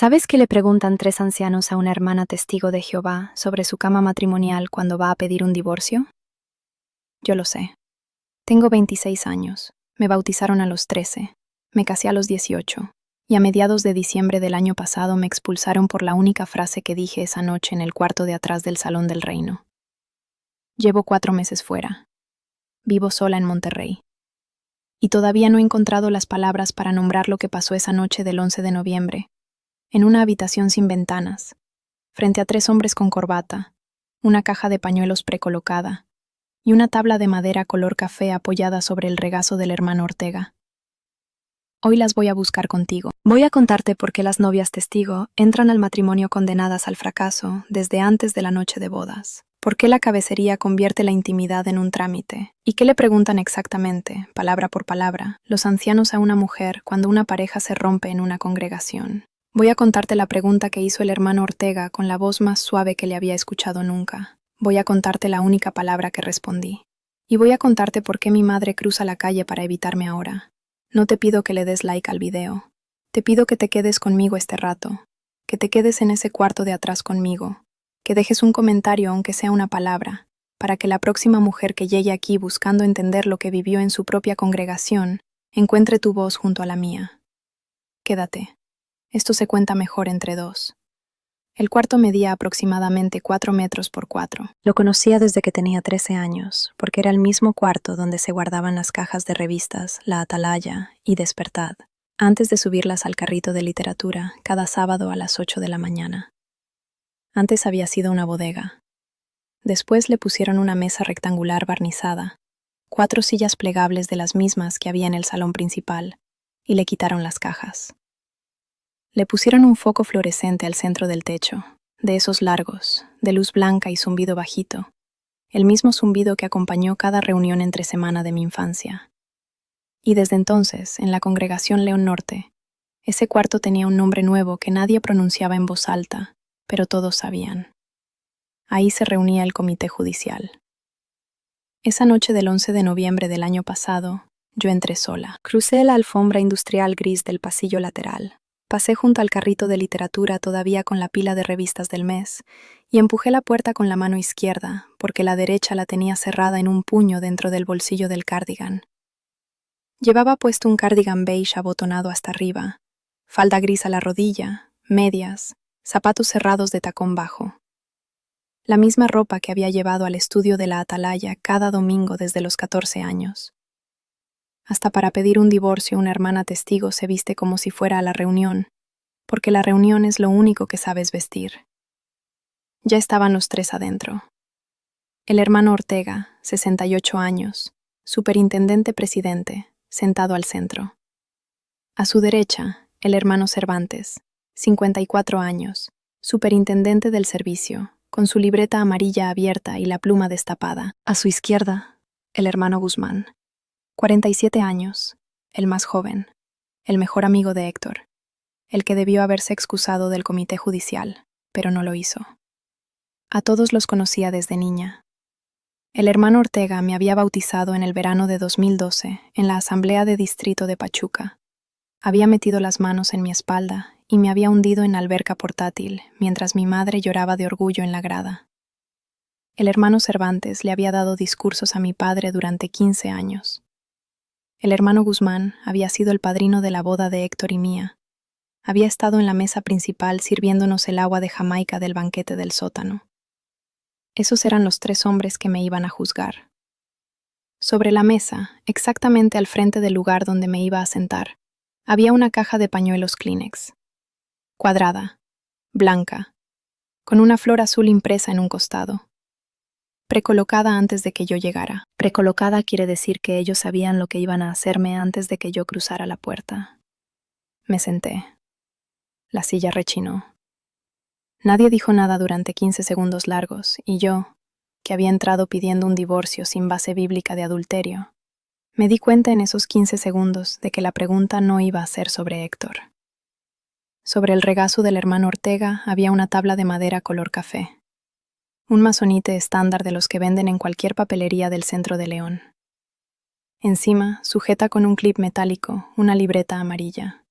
¿Sabes qué le preguntan tres ancianos a una hermana testigo de Jehová sobre su cama matrimonial cuando va a pedir un divorcio? Yo lo sé. Tengo 26 años. Me bautizaron a los 13. Me casé a los 18. Y a mediados de diciembre del año pasado me expulsaron por la única frase que dije esa noche en el cuarto de atrás del Salón del Reino. Llevo 4 meses fuera. Vivo sola en Monterrey. Y todavía no he encontrado las palabras para nombrar lo que pasó esa noche del 11 de noviembre, en una habitación sin ventanas, frente a 3 hombres con corbata, una caja de pañuelos precolocada y una tabla de madera color café apoyada sobre el regazo del hermano Ortega. Hoy las voy a buscar contigo. Voy a contarte por qué las novias testigo entran al matrimonio condenadas al fracaso desde antes de la noche de bodas. ¿Por qué la cabecería convierte la intimidad en un trámite? ¿Y qué le preguntan exactamente, palabra por palabra, los ancianos a una mujer cuando una pareja se rompe en una congregación? Voy a contarte la pregunta que hizo el hermano Ortega con la voz más suave que le había escuchado nunca. Voy a contarte la única palabra que respondí. Y voy a contarte por qué mi madre cruza la calle para evitarme ahora. No te pido que le des like al video. Te pido que te quedes conmigo este rato, que te quedes en ese cuarto de atrás conmigo, que dejes un comentario aunque sea una palabra, para que la próxima mujer que llegue aquí buscando entender lo que vivió en su propia congregación, encuentre tu voz junto a la mía. Quédate. Esto se cuenta mejor entre dos. El cuarto medía aproximadamente 4 metros por 4. Lo conocía desde que tenía 13 años, porque era el mismo cuarto donde se guardaban las cajas de revistas, La Atalaya y Despertad, antes de subirlas al carrito de literatura cada sábado a las 8 de la mañana. Antes había sido una bodega. Después le pusieron una mesa rectangular barnizada, 4 sillas plegables de las mismas que había en el salón principal, y le quitaron las cajas. Le pusieron un foco fluorescente al centro del techo, de esos largos, de luz blanca y zumbido bajito, el mismo zumbido que acompañó cada reunión entre semana de mi infancia. Y desde entonces, en la congregación León Norte, ese cuarto tenía un nombre nuevo que nadie pronunciaba en voz alta, pero todos sabían. Ahí se reunía el comité judicial. Esa noche del 11 de noviembre del año pasado, yo entré sola. Crucé la alfombra industrial gris del pasillo lateral. Pasé junto al carrito de literatura todavía con la pila de revistas del mes y empujé la puerta con la mano izquierda porque la derecha la tenía cerrada en un puño dentro del bolsillo del cardigan. Llevaba puesto un cardigan beige abotonado hasta arriba, falda gris a la rodilla, medias, zapatos cerrados de tacón bajo. La misma ropa que había llevado al estudio de la Atalaya cada domingo desde los 14 años. Hasta para pedir un divorcio una hermana testigo se viste como si fuera a la reunión, porque la reunión es lo único que sabes vestir. Ya estaban los 3 adentro. El hermano Ortega, 68 años, superintendente presidente, sentado al centro. A su derecha, el hermano Cervantes, 54 años, superintendente del servicio, con su libreta amarilla abierta y la pluma destapada. A su izquierda, el hermano Guzmán, 47 años, el más joven, el mejor amigo de Héctor, el que debió haberse excusado del comité judicial, pero no lo hizo. A todos los conocía desde niña. El hermano Ortega me había bautizado en el verano de 2012 en la Asamblea de Distrito de Pachuca. Había metido las manos en mi espalda y me había hundido en la alberca portátil mientras mi madre lloraba de orgullo en la grada. El hermano Cervantes le había dado discursos a mi padre durante 15 años. El hermano Guzmán había sido el padrino de la boda de Héctor y mía. Había estado en la mesa principal sirviéndonos el agua de Jamaica del banquete del sótano. Esos eran los 3 hombres que me iban a juzgar. Sobre la mesa, exactamente al frente del lugar donde me iba a sentar, había una caja de pañuelos Kleenex. Cuadrada, blanca, con una flor azul impresa en un costado. Precolocada antes de que yo llegara. Precolocada quiere decir que ellos sabían lo que iban a hacerme antes de que yo cruzara la puerta. Me senté. La silla rechinó. Nadie dijo nada durante 15 segundos largos, y yo, que había entrado pidiendo un divorcio sin base bíblica de adulterio, me di cuenta en esos 15 segundos de que la pregunta no iba a ser sobre Héctor. Sobre el regazo del hermano Ortega había una tabla de madera color café. Un masonite estándar de los que venden en cualquier papelería del centro de León. Encima, sujeta con un clip metálico, una libreta amarilla.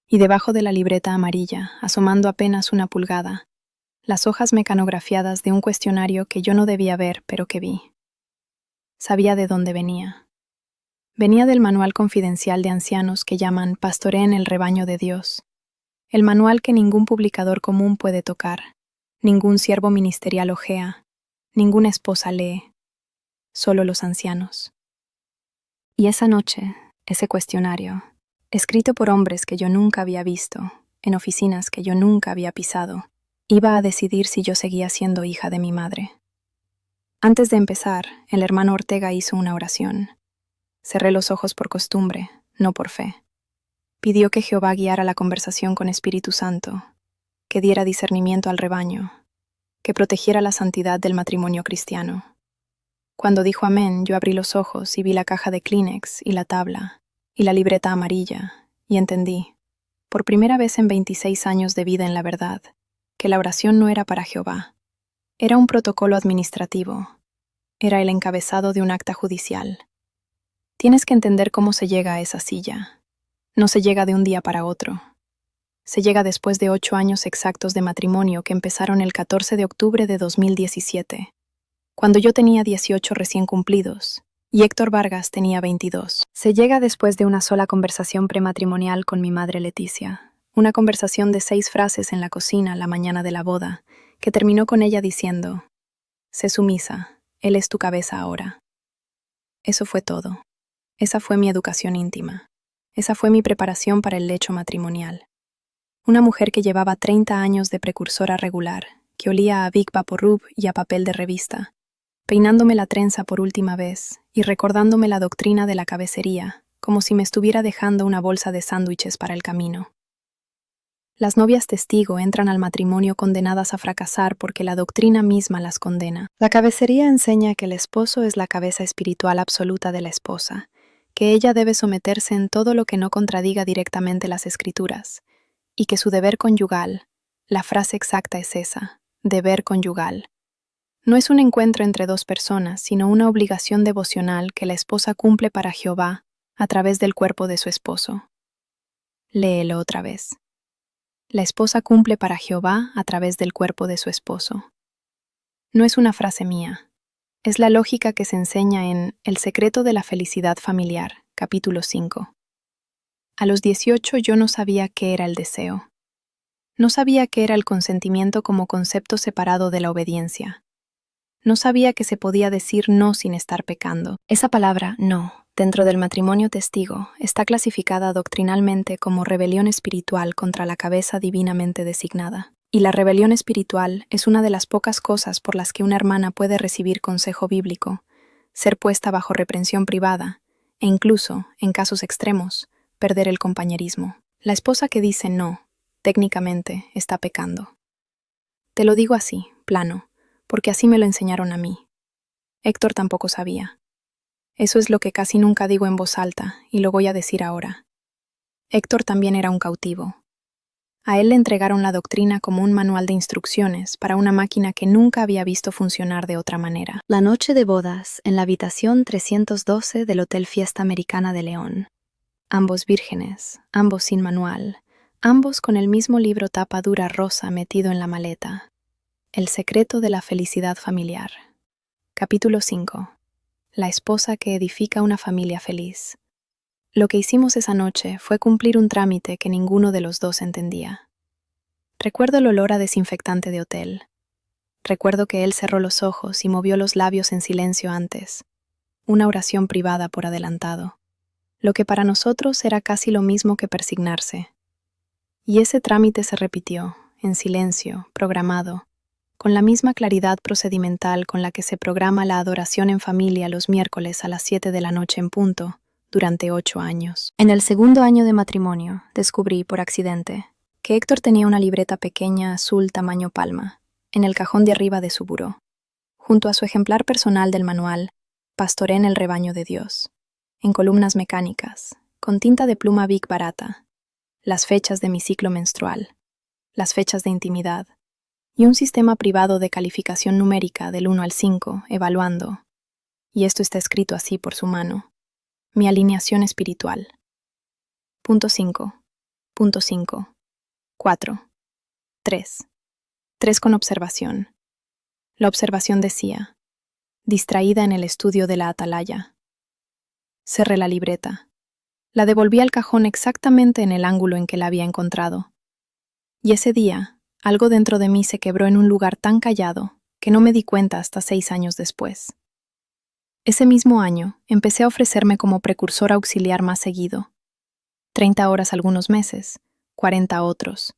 Y debajo de la libreta amarilla, asomando apenas una pulgada, las hojas mecanografiadas de un cuestionario que yo no debía ver, pero que vi. Sabía de dónde venía. Venía del manual confidencial de ancianos que llaman Pastoreen el rebaño de Dios, el manual que ningún publicador común puede tocar, ningún siervo ministerial hojea, ninguna esposa lee, solo los ancianos. Y esa noche, ese cuestionario, escrito por hombres que yo nunca había visto, en oficinas que yo nunca había pisado, iba a decidir si yo seguía siendo hija de mi madre. Antes de empezar, el hermano Ortega hizo una oración. Cerré los ojos por costumbre, no por fe. Pidió que Jehová guiara la conversación con Espíritu Santo, que diera discernimiento al rebaño, que protegiera la santidad del matrimonio cristiano. Cuando dijo amén, yo abrí los ojos y vi la caja de Kleenex y la tabla, y la libreta amarilla, y entendí, por primera vez en 26 años de vida en la verdad, que la oración no era para Jehová. Era un protocolo administrativo. Era el encabezado de un acta judicial. Tienes que entender cómo se llega a esa silla. No se llega de un día para otro. Se llega después de 8 años exactos de matrimonio que empezaron el 14 de octubre de 2017. Cuando yo tenía 18 recién cumplidos, y Héctor Vargas tenía 22. Se llega después de una sola conversación prematrimonial con mi madre Leticia, una conversación de 6 frases en la cocina la mañana de la boda, que terminó con ella diciendo, «Sé sumisa, él es tu cabeza ahora». Eso fue todo. Esa fue mi educación íntima. Esa fue mi preparación para el lecho matrimonial. Una mujer que llevaba 30 años de precursora regular, que olía a Vic Vaporub y a papel de revista, peinándome la trenza por última vez y recordándome la doctrina de la cabecería, como si me estuviera dejando una bolsa de sándwiches para el camino. Las novias testigo entran al matrimonio condenadas a fracasar porque la doctrina misma las condena. La cabecería enseña que el esposo es la cabeza espiritual absoluta de la esposa, que ella debe someterse en todo lo que no contradiga directamente las escrituras, y que su deber conyugal, la frase exacta es esa, deber conyugal, no es un encuentro entre dos personas, sino una obligación devocional que la esposa cumple para Jehová a través del cuerpo de su esposo. Léelo otra vez. La esposa cumple para Jehová a través del cuerpo de su esposo. No es una frase mía. Es la lógica que se enseña en El secreto de la felicidad familiar, capítulo 5. A los 18 yo no sabía qué era el deseo. No sabía qué era el consentimiento como concepto separado de la obediencia. No sabía que se podía decir no sin estar pecando. Esa palabra, no, dentro del matrimonio testigo, está clasificada doctrinalmente como rebelión espiritual contra la cabeza divinamente designada. Y la rebelión espiritual es una de las pocas cosas por las que una hermana puede recibir consejo bíblico, ser puesta bajo reprensión privada, e incluso, en casos extremos, perder el compañerismo. La esposa que dice no, técnicamente, está pecando. Te lo digo así, plano, porque así me lo enseñaron a mí. Héctor tampoco sabía. Eso es lo que casi nunca digo en voz alta, y lo voy a decir ahora. Héctor también era un cautivo. A él le entregaron la doctrina como un manual de instrucciones para una máquina que nunca había visto funcionar de otra manera. La noche de bodas, en la habitación 312 del Hotel Fiesta Americana de León. Ambos vírgenes, ambos sin manual, ambos con el mismo libro tapa dura rosa metido en la maleta. El secreto de la felicidad familiar. Capítulo 5. La esposa que edifica una familia feliz. Lo que hicimos esa noche fue cumplir un trámite que ninguno de los dos entendía. Recuerdo el olor a desinfectante de hotel. Recuerdo que él cerró los ojos y movió los labios en silencio antes. Una oración privada por adelantado. Lo que para nosotros era casi lo mismo que persignarse. Y ese trámite se repitió, en silencio, programado, con la misma claridad procedimental con la que se programa la adoración en familia los miércoles a las 7 de la noche en punto, durante 8 años. En el segundo año de matrimonio, descubrí, por accidente, que Héctor tenía una libreta pequeña azul tamaño palma, en el cajón de arriba de su buró, junto a su ejemplar personal del manual Pastoreen el rebaño de Dios, en columnas mecánicas, con tinta de pluma Bic barata, las fechas de mi ciclo menstrual, las fechas de intimidad, y un sistema privado de calificación numérica del 1 al 5, evaluando, y esto está escrito así por su mano, mi alineación espiritual. Punto 5. Punto 5. 4. 3. 3 con observación. La observación decía, distraída en el estudio de la atalaya. Cerré la libreta. La devolví al cajón exactamente en el ángulo en que la había encontrado. Y ese día, algo dentro de mí se quebró en un lugar tan callado que no me di cuenta hasta 6 años después. Ese mismo año, empecé a ofrecerme como precursor auxiliar más seguido. 30 horas algunos meses, 40 otros.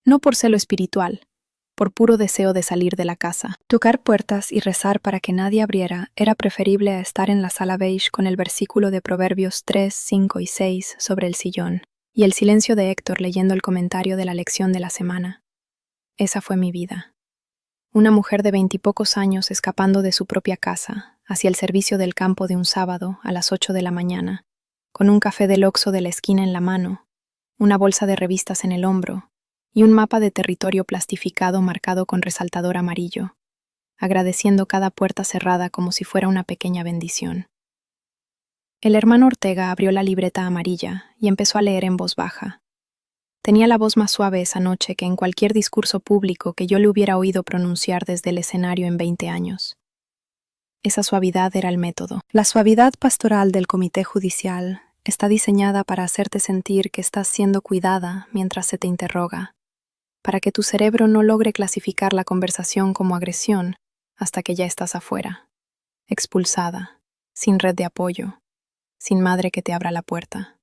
No por celo espiritual, por puro deseo de salir de la casa. Tocar puertas y rezar para que nadie abriera era preferible a estar en la sala beige con el versículo de Proverbios 3, 5 y 6 sobre el sillón, y el silencio de Héctor leyendo el comentario de la lección de la semana. Esa fue mi vida. Una mujer de 20 y pocos años escapando de su propia casa, hacia el servicio del campo de un sábado a las 8 de la mañana, con un café del Oxxo de la esquina en la mano, una bolsa de revistas en el hombro, y un mapa de territorio plastificado marcado con resaltador amarillo, agradeciendo cada puerta cerrada como si fuera una pequeña bendición. El hermano Ortega abrió la libreta amarilla y empezó a leer en voz baja. Tenía la voz más suave esa noche que en cualquier discurso público que yo le hubiera oído pronunciar desde el escenario en 20 años. Esa suavidad era el método. La suavidad pastoral del comité judicial está diseñada para hacerte sentir que estás siendo cuidada mientras se te interroga, para que tu cerebro no logre clasificar la conversación como agresión hasta que ya estás afuera, expulsada, sin red de apoyo, sin madre que te abra la puerta.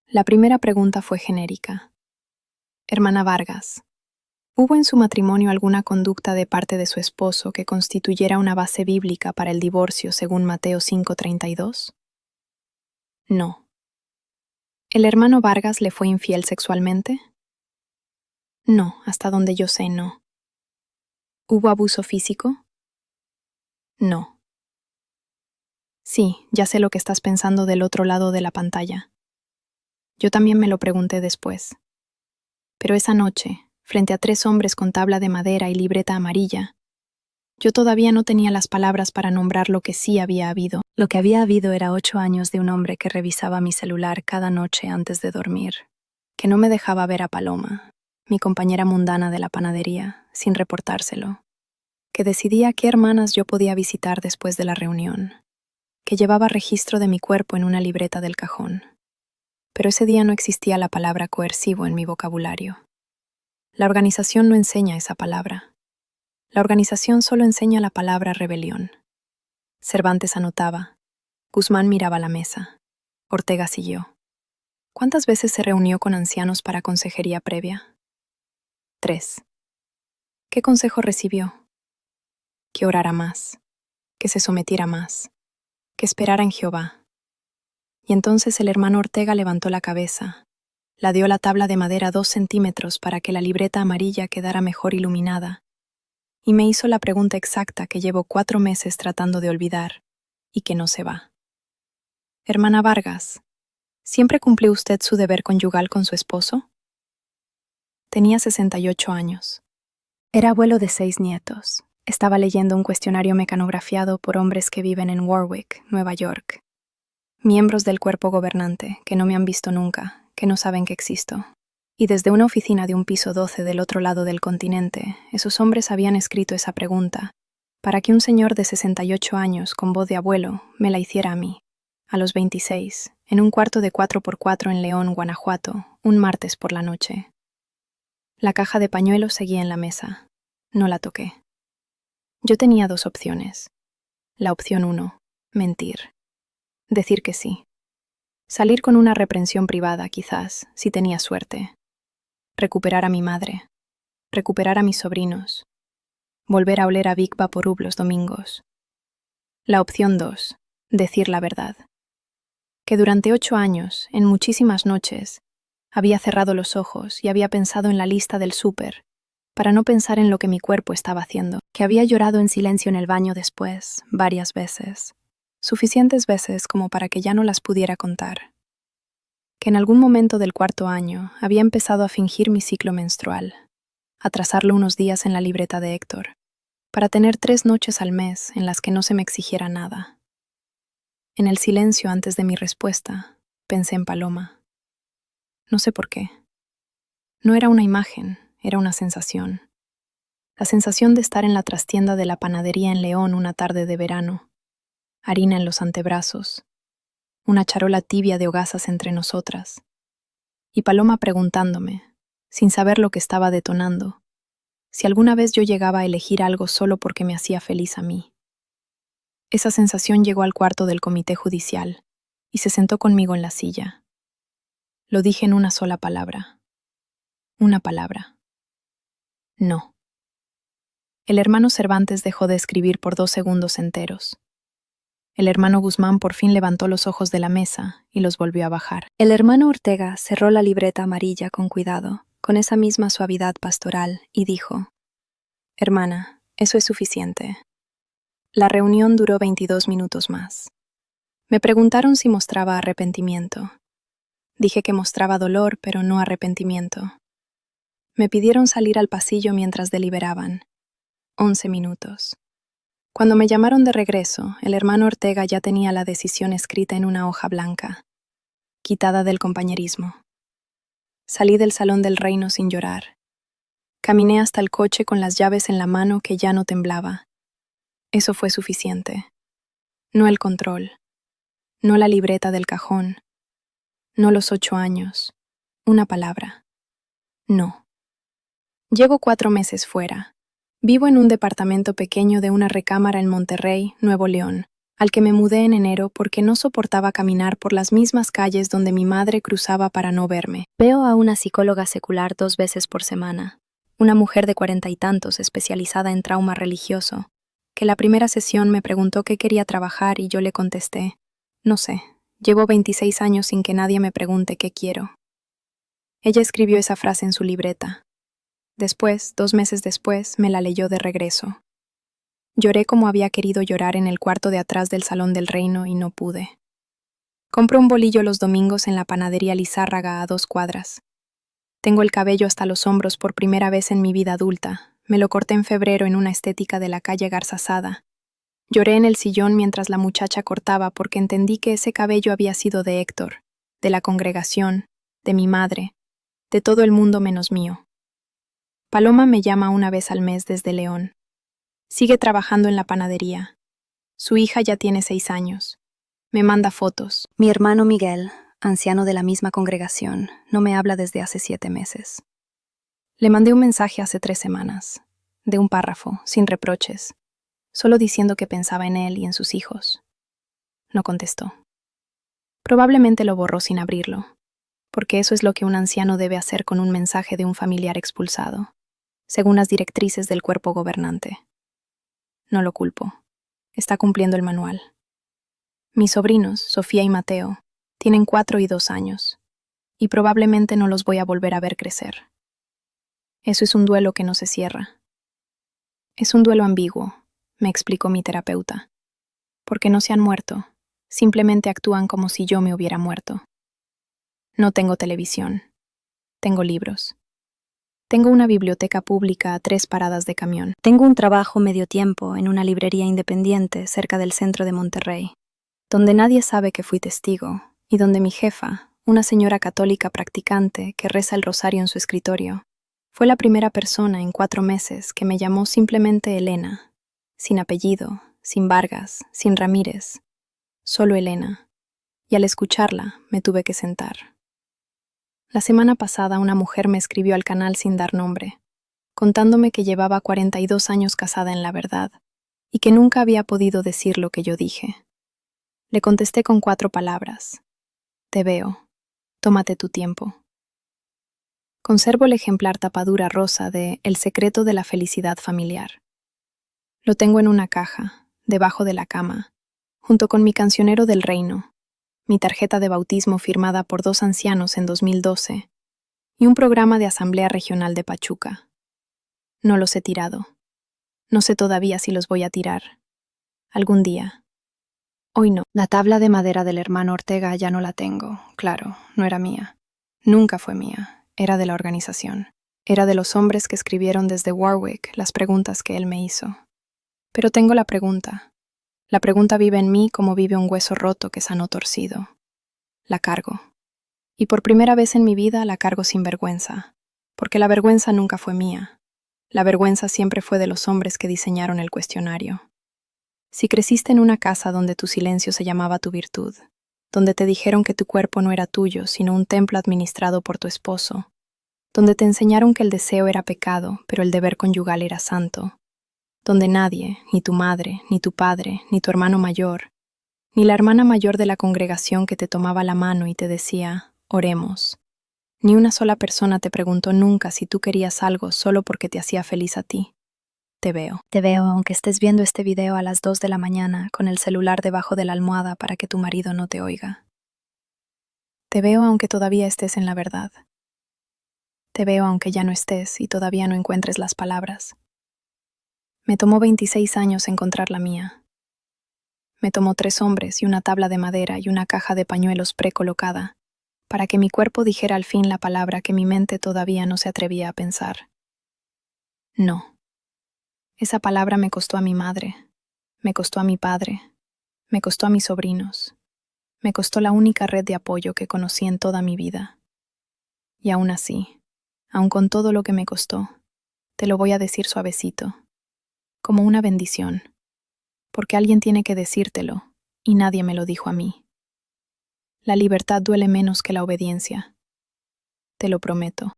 La primera pregunta fue genérica. Hermana Vargas, ¿hubo en su matrimonio alguna conducta de parte de su esposo que constituyera una base bíblica para el divorcio según Mateo 5:32? No. ¿El hermano Vargas le fue infiel sexualmente? No, hasta donde yo sé, no. ¿Hubo abuso físico? No. Sí, ya sé lo que estás pensando del otro lado de la pantalla. Yo también me lo pregunté después. Pero esa noche, frente a 3 hombres con tabla de madera y libreta amarilla, yo todavía no tenía las palabras para nombrar lo que sí había habido. Lo que había habido era 8 años de un hombre que revisaba mi celular cada noche antes de dormir, que no me dejaba ver a Paloma, mi compañera mundana de la panadería, sin reportárselo, que decidía qué hermanas yo podía visitar después de la reunión, que llevaba registro de mi cuerpo en una libreta del cajón. Pero ese día no existía la palabra coercivo en mi vocabulario. La organización no enseña esa palabra. La organización solo enseña la palabra rebelión. Cervantes anotaba. Guzmán miraba la mesa. Ortega siguió. ¿Cuántas veces se reunió con ancianos para consejería previa? 3. ¿Qué consejo recibió? Que orara más, que se sometiera más, que esperara en Jehová. Y entonces el hermano Ortega levantó la cabeza, la dio la tabla de madera 2 centímetros para que la libreta amarilla quedara mejor iluminada, y me hizo la pregunta exacta que llevo 4 meses tratando de olvidar, y que no se va. Hermana Vargas, ¿siempre cumplió usted su deber conyugal con su esposo? Tenía 68 años. Era abuelo de 6 nietos. Estaba leyendo un cuestionario mecanografiado por hombres que viven en Warwick, Nueva York. Miembros del cuerpo gobernante, que no me han visto nunca, que no saben que existo. Y desde una oficina de un piso 12 del otro lado del continente, esos hombres habían escrito esa pregunta, para que un señor de 68 años con voz de abuelo me la hiciera a mí, a los 26, en un cuarto de 4x4 en León, Guanajuato, un martes por la noche. La caja de pañuelos seguía en la mesa. No la toqué. Yo tenía 2 opciones. La opción 1, mentir. Decir que sí. Salir con una reprensión privada, quizás, si tenía suerte. Recuperar a mi madre. Recuperar a mis sobrinos. Volver a oler a Vic Vaporub los domingos. La opción 2, decir la verdad. Que durante 8 años, en muchísimas noches, había cerrado los ojos y había pensado en la lista del súper, para no pensar en lo que mi cuerpo estaba haciendo, que había llorado en silencio en el baño después, varias veces, suficientes veces como para que ya no las pudiera contar, que en algún momento del 4.º año había empezado a fingir mi ciclo menstrual, a trazarlo unos días en la libreta de Héctor, para tener 3 noches al mes en las que no se me exigiera nada. En el silencio antes de mi respuesta, pensé en Paloma. No sé por qué. No era una imagen, era una sensación. La sensación de estar en la trastienda de la panadería en León una tarde de verano, harina en los antebrazos, una charola tibia de hogazas entre nosotras, y Paloma preguntándome, sin saber lo que estaba detonando, si alguna vez yo llegaba a elegir algo solo porque me hacía feliz a mí. Esa sensación llegó al cuarto del comité judicial y se sentó conmigo en la silla. Lo dije en una sola palabra. Una palabra. No. El hermano Cervantes dejó de escribir por 2 segundos enteros. El hermano Guzmán por fin levantó los ojos de la mesa y los volvió a bajar. El hermano Ortega cerró la libreta amarilla con cuidado, con esa misma suavidad pastoral, y dijo: «Hermana, eso es suficiente». La reunión duró 22 minutos más. Me preguntaron si mostraba arrepentimiento. Dije que mostraba dolor, pero no arrepentimiento. Me pidieron salir al pasillo mientras deliberaban. 11 minutos. Cuando me llamaron de regreso, el hermano Ortega ya tenía la decisión escrita en una hoja blanca, quitada del compañerismo. Salí del salón del reino sin llorar. Caminé hasta el coche con las llaves en la mano que ya no temblaba. Eso fue suficiente. No el control, no la libreta del cajón, no los 8 años, una palabra. No. Llevo 4 meses fuera. Vivo en un departamento pequeño de una recámara en Monterrey, Nuevo León, al que me mudé en enero porque no soportaba caminar por las mismas calles donde mi madre cruzaba para no verme. Veo a una psicóloga secular 2 veces por semana, una mujer de 40 y tantos especializada en trauma religioso, que la primera sesión me preguntó qué quería trabajar y yo le contesté: no sé, llevo 26 años sin que nadie me pregunte qué quiero. Ella escribió esa frase en su libreta. Después, 2 meses después, me la leyó de regreso. Lloré como había querido llorar en el cuarto de atrás del Salón del Reino y no pude. Compro un bolillo los domingos en la panadería Lizárraga a 2 cuadras. Tengo el cabello hasta los hombros por primera vez en mi vida adulta. Me lo corté en febrero en una estética de la calle Garzazada. Lloré en el sillón mientras la muchacha cortaba porque entendí que ese cabello había sido de Héctor, de la congregación, de mi madre, de todo el mundo menos mío. Paloma me llama una vez al mes desde León. Sigue trabajando en la panadería. Su hija ya tiene 6 años. Me manda fotos. Mi hermano Miguel, anciano de la misma congregación, no me habla desde hace 7 meses. Le mandé un mensaje hace 3 semanas, de un párrafo, sin reproches, solo diciendo que pensaba en él y en sus hijos. No contestó. Probablemente lo borró sin abrirlo, porque eso es lo que un anciano debe hacer con un mensaje de un familiar expulsado, según las directrices del cuerpo gobernante. No lo culpo. Está cumpliendo el manual. Mis sobrinos, Sofía y Mateo, tienen 4 y 2 años, y probablemente no los voy a volver a ver crecer. Eso es un duelo que no se cierra. Es un duelo ambiguo, me explicó mi terapeuta, porque no se han muerto, simplemente actúan como si yo me hubiera muerto. No tengo televisión. Tengo libros. Tengo una biblioteca pública a 3 paradas de camión. Tengo un trabajo medio tiempo en una librería independiente cerca del centro de Monterrey, donde nadie sabe que fui testigo, y donde mi jefa, una señora católica practicante que reza el rosario en su escritorio, fue la primera persona en 4 meses que me llamó simplemente Elena, sin apellido, sin Vargas, sin Ramírez, solo Elena, y al escucharla me tuve que sentar. La semana pasada una mujer me escribió al canal sin dar nombre, contándome que llevaba 42 años casada en la verdad y que nunca había podido decir lo que yo dije. Le contesté con 4 palabras. Te veo. Tómate tu tiempo. Conservo el ejemplar tapadura rosa de El secreto de la felicidad familiar. Lo tengo en una caja, debajo de la cama, junto con mi cancionero del reino, mi tarjeta de bautismo firmada por 2 ancianos en 2012 y un programa de Asamblea Regional de Pachuca. No los he tirado. No sé todavía si los voy a tirar. Algún día. Hoy no. La tabla de madera del hermano Ortega ya no la tengo. Claro, no era mía. Nunca fue mía. Era de la organización. Era de los hombres que escribieron desde Warwick las preguntas que él me hizo. Pero tengo la pregunta. La pregunta vive en mí como vive un hueso roto que sanó torcido. La cargo. Y por primera vez en mi vida la cargo sin vergüenza, porque la vergüenza nunca fue mía. La vergüenza siempre fue de los hombres que diseñaron el cuestionario. Si creciste en una casa donde tu silencio se llamaba tu virtud, donde te dijeron que tu cuerpo no era tuyo, sino un templo administrado por tu esposo, donde te enseñaron que el deseo era pecado, pero el deber conyugal era santo, donde nadie, ni tu madre, ni tu padre, ni tu hermano mayor, ni la hermana mayor de la congregación que te tomaba la mano y te decía, oremos, ni una sola persona te preguntó nunca si tú querías algo solo porque te hacía feliz a ti. Te veo. Te veo aunque estés viendo este video a las 2 de la mañana con el celular debajo de la almohada para que tu marido no te oiga. Te veo aunque todavía estés en la verdad. Te veo aunque ya no estés y todavía no encuentres las palabras. Me tomó 26 años encontrar la mía. Me tomó 3 hombres y una tabla de madera y una caja de pañuelos precolocada para que mi cuerpo dijera al fin la palabra que mi mente todavía no se atrevía a pensar. No. Esa palabra me costó a mi madre, me costó a mi padre, me costó a mis sobrinos, me costó la única red de apoyo que conocí en toda mi vida. Y aún así, aun con todo lo que me costó, te lo voy a decir suavecito, como una bendición, porque alguien tiene que decírtelo, y nadie me lo dijo a mí. La libertad duele menos que la obediencia. Te lo prometo.